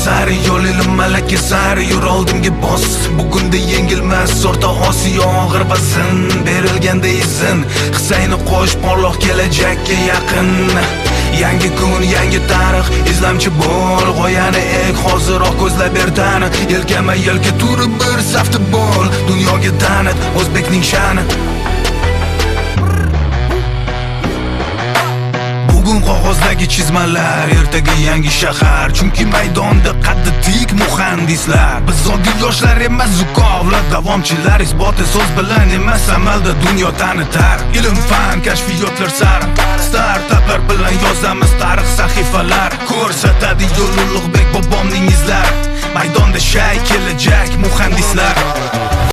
sari yo'l ilm malaka sari yur oldimga bos. Bugunda yengilmas o'rta Osiyo og'ir vazn berilganda izin. Hissayni qo'sh porloq kelajakka yaqin. Yangi kun, yangi tarix, izlamchi bo'l. G'oyani ek, hoziroq ko'zlab erdani. Yelkama yelka turib bir safda bo'l. Dunyoga tanit o'zbekning sha'ni. Bugun qog'ozdagi chizmalar, ertaga yangi shahar. Chunki maydonda qaddi tik muhandislar. Biz oddiy yoshlar emas, zukovlar, davomchilar. Isboti so'z bilan emas, amalda dunyo tanitar. Ilm, fan, kashfiyotlar sari startaplar bilan yozamiz tarix sahifalar. Ko'rsatadi yo'l Ulug'bek bobomning izlari. Maydonda shay kelajak muhandislar.